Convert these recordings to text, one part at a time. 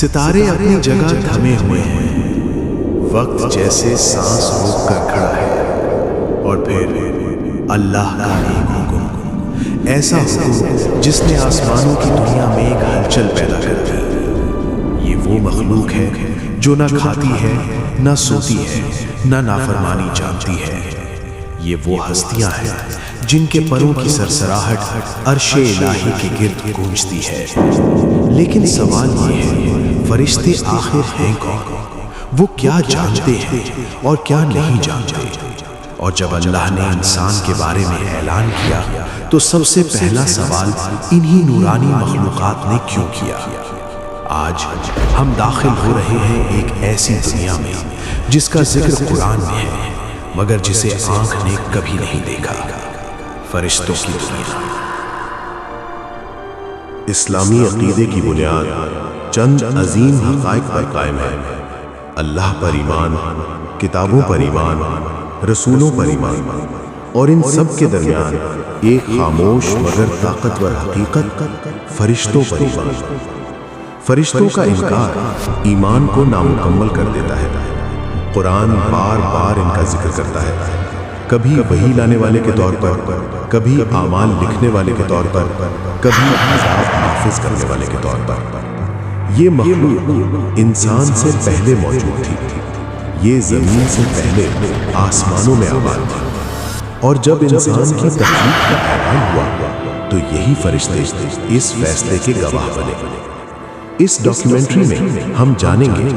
ستارے اپنی جگہ تھمے ہوئے ہیں، وقت جیسے سانس روک کر کھڑا ہے، اور پھر اللہ کا ایک حکم، ایسا حکم جس نے آسمانوں کی دنیا میں ایک ہلچل پیدا کر دی۔ یہ وہ مخلوق ہے جو نہ کھاتی ہے، نہ سوتی ہے، نہ نافرمانی جانتی ہے۔ یہ وہ ہستیاں ہیں جن کے پروں کی سرسراہٹ عرش الہی کے گرد گونجتی ہے۔ لیکن سوال یہ ہے، فرشتے آخر ہیں کون؟ وہ کیا جانتے ہیں اور کیا نہیں جانتے؟ اور جب اللہ نے انسان کے بارے میں اعلان کیا تو سب سے پہلا سوال انہی نورانی مخلوقات نے کیوں کیا؟ آج ہم داخل ہو رہے ہیں ایک ایسی دنیا میں جس کا ذکر قرآن میں ہے، مگر جسے آنکھ نے کبھی نہیں دیکھا، فرشتوں کی دنیا۔ اسلامی عقیدے کی بنیاد چند عظیم حقائق پر قائم ہے: اللہ پر ایمان، کتابوں پر ایمان، رسولوں پر ایمان، اور ان سب کے درمیان ایک خاموش مگر طاقتور حقیقت، فرشتوں پر ایمان۔ فرشتوں کا انکار ایمان کو نامکمل کر دیتا ہے۔ قرآن بار بار ان کا ذکر کرتا ہے، کبھی وحی لانے والے کے طور پر، کبھی اعمال لکھنے والے کے طور پر، کبھی عذاب نافذ کرنے والے کے طور پر۔ یہ مخلوق انسان سے پہلے موجود تھی، یہ زمین سے پہلے آسمانوں میں آباد تھی، اور جب انسان کی تخلیق کا اعلان ہوا تو یہی فرشتے اس فیصلے کے گواہ بنے۔ اس ڈاکیومنٹری میں ہم جانیں گے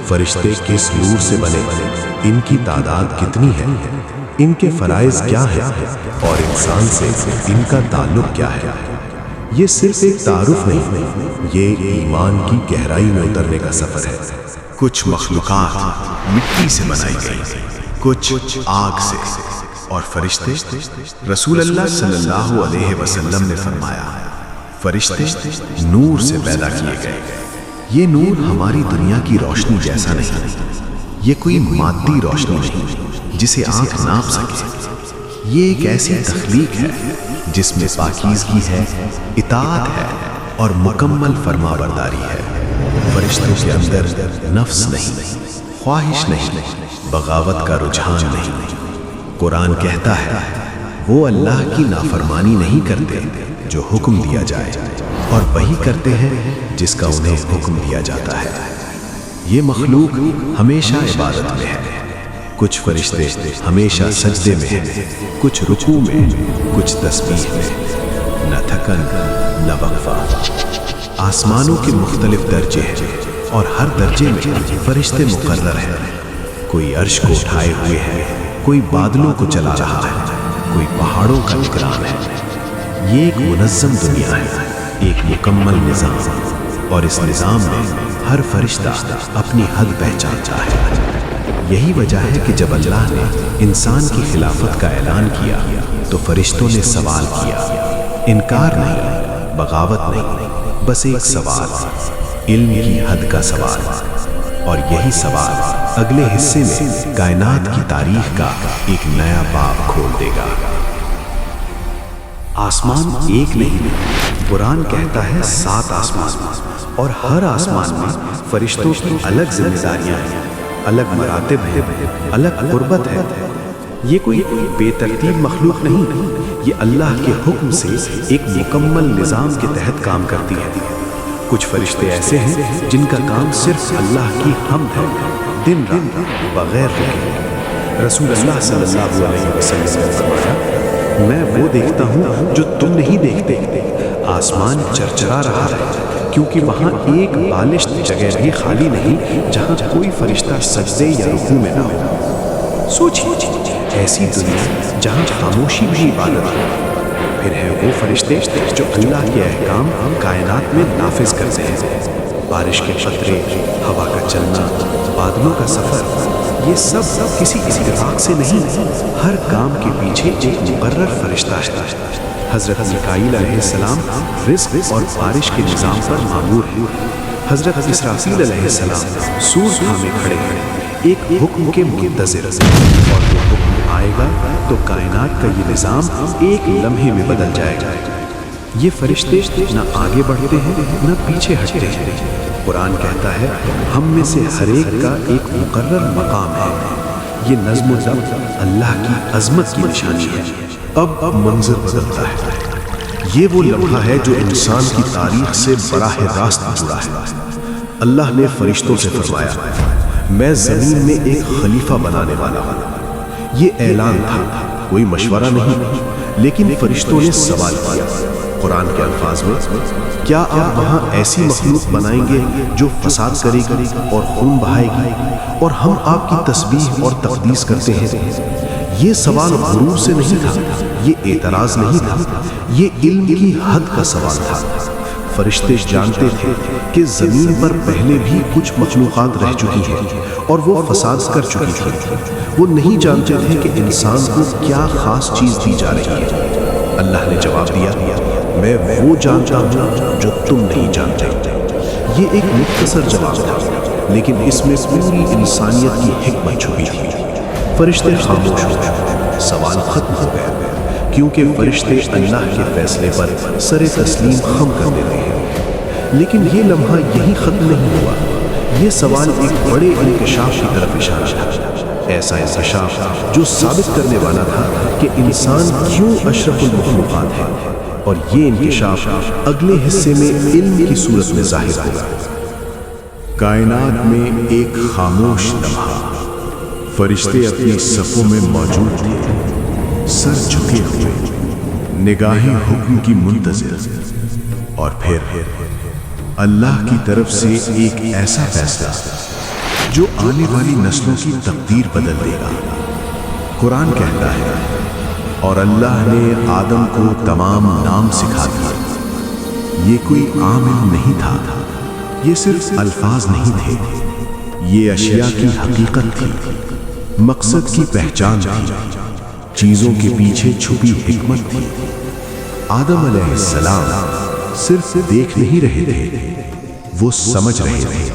فرشتے کس نور سے بنے، ان کی تعداد کتنی ہے، ان کے فرائض کیا ہیں، اور انسان سے ان کا تعلق کیا ہے۔ یہ صرف ایک تعارف نہیں، یہ ایمان کی گہرائی میں اترنے کا سفر ہے۔ کچھ مخلوقات مٹی سے بنائی گئی، کچھ آگ سے، اور فرشتے، رسول اللہ صلی اللہ علیہ وسلم نے فرمایا، فرشتے نور سے پیدا کیے گئے۔ یہ نور ہماری دنیا کی روشنی جیسا نہیں، یہ کوئی مادی روشنی نہیں جسے آنکھ ناپ سکے۔ یہ ایک ایسی تخلیق ہے جس میں پاکیزگی ہے، اطاعت ہے، اور مکمل فرما برداری ہے۔ فرشتوں کے اندر نفس نہیں، خواہش نہیں، بغاوت کا رجحان نہیں۔ قرآن کہتا ہے وہ اللہ کی نافرمانی نہیں کرتے جو حکم دیا جائے، اور وہی کرتے ہیں جس کا انہیں حکم دیا جاتا ہے۔ یہ مخلوق ہمیشہ عبادت میں ہے، کچھ فرشتے ہمیشہ سجدے میں ہیں، کچھ رکوع میں، کچھ تسبیح میں، نہ تھکن نہ وقفہ۔ آسمانوں کے مختلف درجے ہیں، اور ہر درجے میں فرشتے مقرر ہیں۔ کوئی عرش کو اٹھائے ہوئے ہے، کوئی بادلوں کو چلا رہا ہے، کوئی پہاڑوں کا نگران ہے۔ یہ ایک منظم دنیا ہے، ایک مکمل نظام، اور اس نظام میں ہر فرشتہ اپنی حد پہچانتا ہے۔ یہی وجہ ہے کہ جب اللہ نے انسان کی خلافت کا اعلان کیا تو فرشتوں نے سوال کیا، انکار نہیں، بغاوت نہیں، بس ایک سوال، علم کی حد کا سوال۔ اور یہی سوال اگلے حصے میں کائنات کی تاریخ کا ایک نیا باب کھول دے گا۔ آسمان ایک نہیں، قرآن کہتا ہے 7 آسمان، اور ہر آسمان میں فرشتوں کی الگ ذمہ داریاں ہیں، الگ مراتب ہیں، الگ قربت ہے۔ یہ کوئی بے ترتیب مخلوق نہیں، یہ اللہ کے حکم سے ایک مکمل نظام کے تحت کام کرتی ہے۔ کچھ فرشتے ایسے ہیں جن کا کام صرف اللہ کی حمد ہے، دن رات بغیر رکے۔ رسول اللہ صلی اللہ علیہ وسلم نے فرمایا، میں وہ دیکھتا ہوں جو تم نہیں دیکھتے۔ آسمان چرچرا رہا ہے کیونکہ وہاں ایک بالشت جگہ بھی خالی نہیں جہاں کوئی فرشتہ سجدے یا رکوع میں نہ ہو۔ سوچیے، ایسی دنیا جہاں خاموشی بھی عبادت ہے۔ پھر ہیں وہ فرشتے جو اللہ کے احکام کائنات میں نافذ کرتے ہیں۔ بارش کے قطرے، ہوا کا چلنا، بادلوں کا سفر، یہ سب کسی اتفاق سے نہیں، ہر کام کے پیچھے ایک مقرر فرشتہ ہے۔ حضرت میکائیل علیہ السلام رزق اور بارش کے نظام پر مامور ہیں۔ حضرت اسرافیل علیہ السلام سور تھامے کھڑے ہیں، ایک حکم کے منتظر، اور وہ حکم آئے گا تو کائنات کا یہ نظام ایک لمحے میں بدل جائے گا۔ یہ فرشتے نہ آگے بڑھتے ہیں نہ پیچھے ہٹتے ہیں، قرآن کہتا ہے ہم میں سے ہر ایک کا ایک مقرر مقام ہے۔ یہ نظم و ضبط اللہ کی عظمت کی نشانی ہے۔ اب منظر بدلتا ہے۔ یہ وہ لمحہ ہے جو انسان کی تاریخ سے براہ راست جڑا ہے۔ اللہ نے فرشتوں سے فرمایا میں زمین میں ایک خلیفہ بنانے والا ہوں۔ یہ اعلان تھا، کوئی مشورہ نہیں، لیکن فرشتوں نے سوال کیا۔ قرآن کے الفاظ میں کیا آپ وہاں ایسی مخلوق بنائیں گے جو فساد کرے گی اور خون بہائے گی اور ہم آپ کی تسبیح اور تقدیس کرتے ہیں؟ یہ سوال غرور سے نہیں تھا، یہ اعتراض نہیں تھا، یہ علم کی حد کا سوال تھا۔ فرشتے جانتے تھے کہ زمین پر پہلے بھی کچھ مخلوقات رہ چکی ہیں اور وہ فساد کر چکی تھی۔ وہ نہیں جانتے تھے کہ انسان کو کیا خاص چیز دی جا رہی ہے۔ اللہ نے جواب دیا میں وہ جانتا ہوں جو تم نہیں جانتے۔ یہ ایک مختصر جواب تھا، لیکن اس میں پوری انسانیت کی حکمت چھپی تھی۔ فرشتے خاموش ہو گئے، سوال ختم ہو گیا، کیونکہ فرشتے اللہ کے فیصلے پر سر تسلیم خم کر دیتے ہیں۔ لیکن یہ لمحہ یہی ختم نہیں ہوا۔ یہ سوال ایک بڑے انکشاف کی طرف اشارہ تھا، ایسا انکشاف جو ثابت کرنے والا تھا کہ انسان کیوں اشرف المخلوقات ہے، اور یہ انکشاف اگلے حصے میں علم کی صورت میں ظاہر ہوگا۔ کائنات میں ایک خاموش لمحہ، فرشتے اپنی صفوں میں موجود تھے، سر جھکے ہوئے، نگاہیں حکم کی منتظر، اور پھر اللہ کی طرف سے ایک ایسا فیصلہ جو آنے والی نسلوں کی تقدیر بدل دے گا۔ قرآن کہتا ہے اور اللہ نے آدم کو تمام نام سکھا دیے۔ یہ کوئی عام علم نہیں تھا، یہ صرف الفاظ نہیں تھے، یہ اشیاء کی حقیقت تھی، مقصد کی پہچان تھی، چیزوں کے پیچھے چھپی حکمت تھی۔ آدم علیہ السلام صرف دیکھ نہیں رہے تھے، وہ سمجھ رہے تھے۔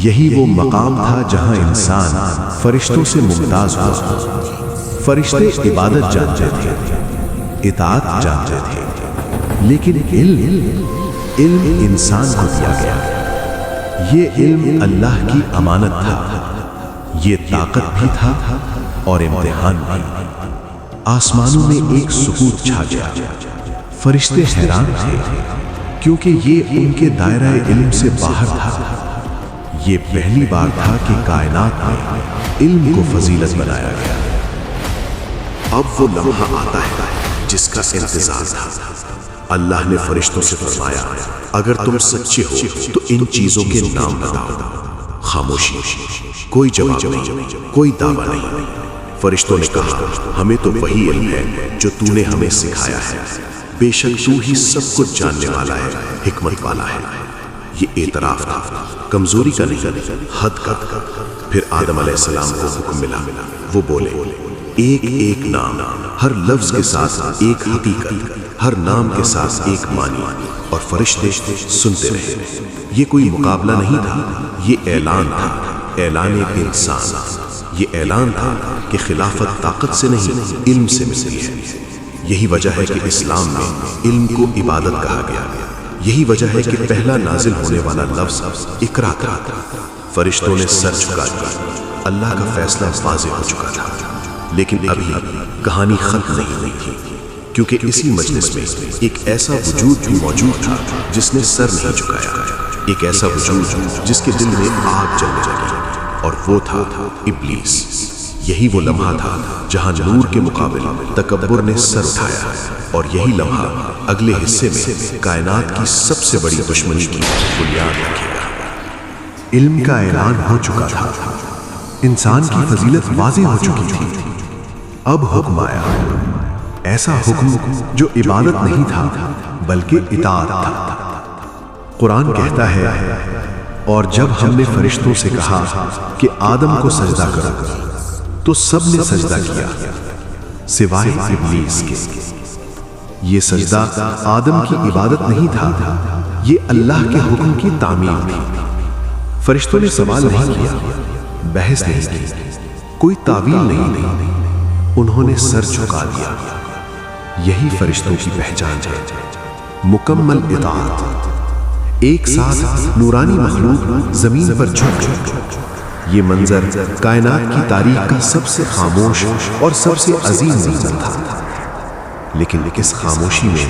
یہی وہ مقام تھا جہاں انسان فرشتوں سے ممتاز ہوا۔ فرشتے عبادت جانتے تھے، اطاعت جانتے تھے، لیکن علم انسان کو دیا گیا۔ یہ علم اللہ کی امانت تھا، یہ طاقت بھی تھا اور امتحان بھی۔ آسمانوں میں ایک سکوت چھا گیا۔ فرشتے حیران تھے کیونکہ یہ ان کے دائرہ علم سے باہر تھا۔ یہ پہلی بار تھا کہ کائنات میں علم کو فضیلت بنایا گیا۔ اب وہ لمحہ آتا ہے جس کا انتظار تھا۔ اللہ نے فرشتوں سے فرمایا اگر تم سچے ہو تو ان چیزوں کے نام بتاؤ۔ خاموشی، کوئی جواب نہیں، کوئی دعویٰ نہیں۔ فرشتوں نے کہا ہمیں تو وہی علم ہے جو تو نے ہمیں سکھایا ہے، بے شک تو ہی سب کچھ جاننے والا ہے، حکمت والا ہے۔ یہ اعتراف تھا، کمزوری کا نہیں، حد کا۔ پھر آدم علیہ السلام کو حکم ملا، وہ بولے ایک ایک نام، ہر لفظ کے ساتھ ایک حقیقت، ہر نام کے ساتھ ایک معنی، اور فرشتے سنتے رہے۔ یہ کوئی مقابلہ نہیں تھا، یہ اعلان تھا، اعلان انسان۔ یہ اعلان تھا کہ خلافت طاقت سے نہیں، علم سے ملتی ہے۔ یہی وجہ ہے کہ اسلام میں علم کو عبادت کہا گیا۔ یہی وجہ ہے کہ پہلا نازل ہونے والا لفظ اقرا تھا۔ فرشتوں نے سر جھکا دیا، اللہ کا فیصلہ واضح ہو چکا تھا۔ لیکن ابھی کہانی ختم نہیں ہوئی تھی، کیونکہ اسی مجلس میں ایک ایسا وجود بھی موجود تھا جس نے سر نہیں جھکایا، ایک ایسا وجود جس کے دل میں آگ جلنے لگی، اور وہ تھا ابلیس۔ یہی وہ لمحہ تھا جہاں نور کے مقابل تکبر نے سر اٹھایا، اور یہی لمحہ اگلے حصے میں کائنات کی سب سے بڑی دشمنی کی بنیاد رکھے گا۔ علم کا اعلان ہو چکا تھا، انسان کی فضیلت واضح ہو چکی تھی۔ اب حکم آیا، ایسا حکم جو عبادت نہیں تھا بلکہ اطاعت تھا۔ قرآن کہتا ہے اور جب ہم نے فرشتوں سے کہا کہ آدم کو سجدہ کرو تو سب نے سجدہ کیا سوائے ابلیس کے۔ یہ سجدہ آدم کی عبادت نہیں تھا، یہ اللہ کے حکم کی تعمیل تھی۔ فرشتوں نے سوال نہیں کیا، بحث نہیں کی، کوئی تعویل نہیں دی، انہوں نے سر جھکا دیا۔ یہی فرشتوں کی پہچان ہے، مکمل اطاعت۔ ایک ساتھ نورانی مخلوق زمین پر جھک گئی۔ یہ منظر کائنات کی تاریخ کا سب سے خاموش اور سب سے عظیم منظر تھا، لیکن اس خاموشی میں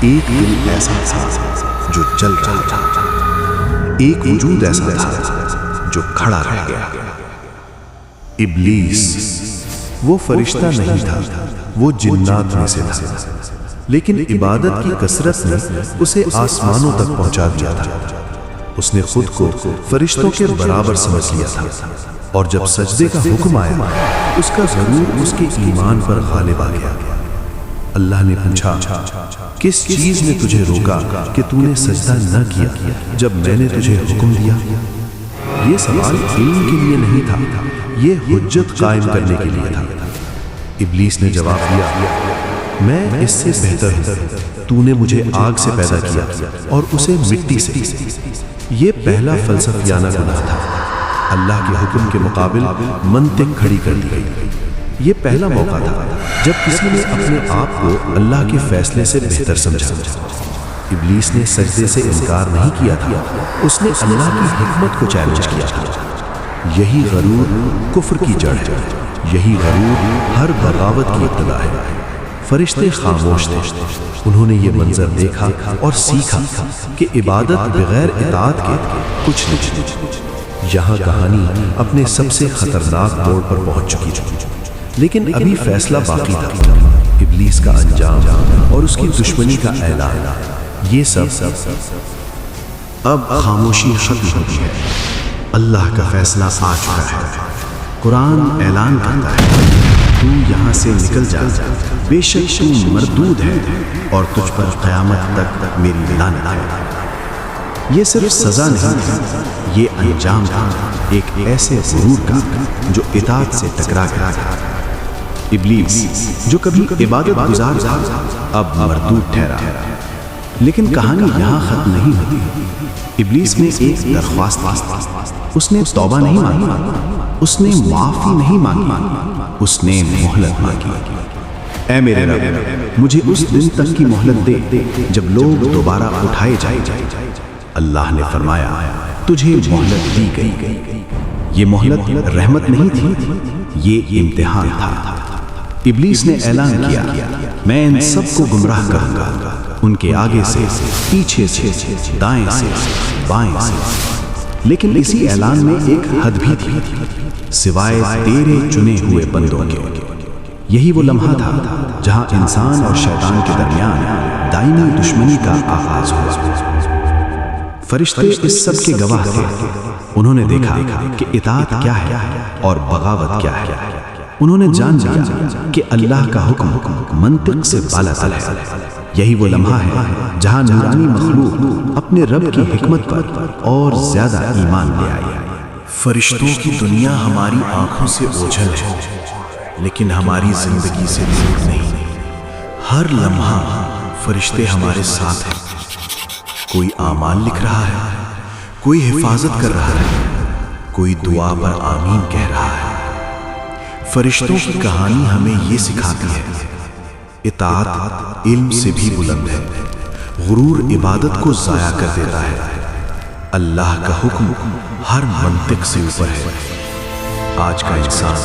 ایک دل ایسا تھا جو جل رہا تھا، ایک وجود ایسا تھا جو کھڑا رہ گیا۔ ابلیس وہ فرشتہ نہیں تھا، وہ جنات میں سے تھا، لیکن عبادت کی کثرت نے اسے آسمانوں تک پہنچا دیا تھا۔ اس نے خود کو فرشتوں کے برابر سمجھ لیا تھا، اور جب سجدے کا حکم آیا اس کا غرور اس کے ایمان پر غالب آ گیا۔ اللہ نے پوچھا، کس چیز نے تجھے روکا کہ تو نے سجدہ نہ کیا جب میں نے تجھے حکم دیا؟ یہ سوال علم کے لیے نہیں تھا، یہ حجت قائم کرنے کے لیے تھا۔ ابلیس نے جواب دیا، میں اس سے بہتر ہوں، تو نے مجھے آگ سے پیدا کیا اور اسے مٹی سے۔ یہ پہلا فلسفیانہ گناہ تھا، اللہ کے حکم کے مقابل منطق کھڑی کر دی گئی۔ یہ پہلا موقع تھا جب کسی نے اپنے آپ کو اللہ کے فیصلے سے بہتر سمجھا۔ ابلیس نے سجدے سے انکار نہیں کیا تھا، اس نے اللہ کی حکمت کو چیلنج کیا تھا۔ یہی غرور کفر کی جڑ ہے، یہی غرور ہر بغاوت کی ابتدا ہے۔ فرشتے خاموش تھے، انہوں نے یہ منظر دیکھا اور سیکھا کہ عبادت بغیر اطاعت کے کچھ نہیں۔ یہاں کہانی اپنے سب سے خطرناک موڑ پر پہنچ چکی تھی، لیکن ابھی فیصلہ باقی تھا۔ ابلیس کا انجام اور اس کی دشمنی کا اعلان، یہ سب اب خاموشی ختم ہوتی ہے۔ اللہ کا فیصلہ آ چکا ہے۔ قرآن اعلان کرتا ہے، تو یہاں سے نکل جا، بے شک تو مردود ہے اور تجھ پر قیامت تک میری لعنت ہے۔ یہ صرف سزا نہیں تھی، یہ انجام تھا ایک ایسے غرور کا جو اطاعت سے ٹکرا گیا تھا۔ ابلیس جو کبھی عبادت گزار تھا اب مردود ٹھہرا، لیکن کہانی یہاں ختم نہیں ہوتی۔ ابلیس نے ایک درخواست کی، اس نے توبہ نہیں مانگی، اس نے معافی نہیں مانگی، اس نے مہلت مانگی۔ اے میرے رب، مجھے اس دن تک کی مہلت دے جب لوگ دوبارہ اٹھائے جائیں۔ اللہ نے فرمایا، تجھے مہلت دی گئی۔ یہ مہلت رحمت نہیں تھی، یہ امتحان تھا۔ ابلیس نے اعلان کیا، میں ان سب کو گمراہ کروں گا، ان کے آگے سے، پیچھے سے، دائیں سے، بائیں سے۔ لیکن اسی اعلان میں ایک حد بھی تھی، سوائے تیرے چنے ہوئے بندوں کے۔ یہی وہ لمحہ تھا جہاں انسان اور شیطان کے درمیان دائمی دشمنی کا آغاز ہوا۔ فرشتے اس سب کے گواہ تھے، انہوں نے دیکھا کہ اطاعت کیا ہے اور بغاوت کیا ہے۔ انہوں نے جان لیا کہ اللہ کا حکم منطق سے بالاتر ہے۔ یہی وہ لمحہ ہے جہاں نورانی مخلوق اپنے رب کی حکمت پر اور زیادہ ایمان لے آئی۔ فرشتوں کی دنیا ہماری آنکھوں سے اوجھل ہے، لیکن ہماری زندگی سے دور نہیں۔ ہر لمحہ فرشتے ہمارے ساتھ ہیں، کوئی اعمال لکھ رہا ہے، کوئی حفاظت کر رہا ہے، کوئی دعا پر آمین کہہ رہا ہے۔ فرشتوں کی کہانی ہمیں یہ سکھاتی ہے، اطاعت علم سے بھی بلند ہے، غرور عبادت کو ضائع کر دیتا ہے۔ اللہ کا حکم ہر منطق سے اوپر ہے۔ آج کا انسان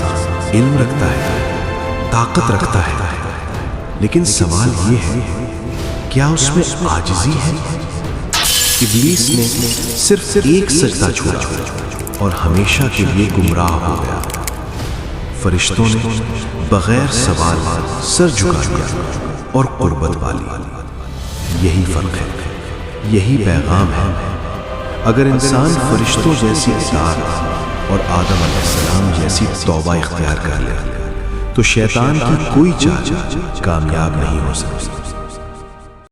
علم رکھتا ہے، طاقت رکھتا ہے، لیکن سوال یہ ہے، کیا اس میں عاجزی ہے؟ ابلیس نے صرف ایک سجدہ چھوڑا اور ہمیشہ کے لیے گمراہ ہو گیا۔ فرشتوں نے بغیر سوال سر جھکا دیا اور قربت والی۔ یہی فرق ہے، یہی پیغام ہے۔ اگر انسان فرشتوں جیسی اطاعت اور آدم علیہ السلام جیسی توبہ اختیار کر لے تو شیطان کی کوئی چال کامیاب نہیں ہو سکتی۔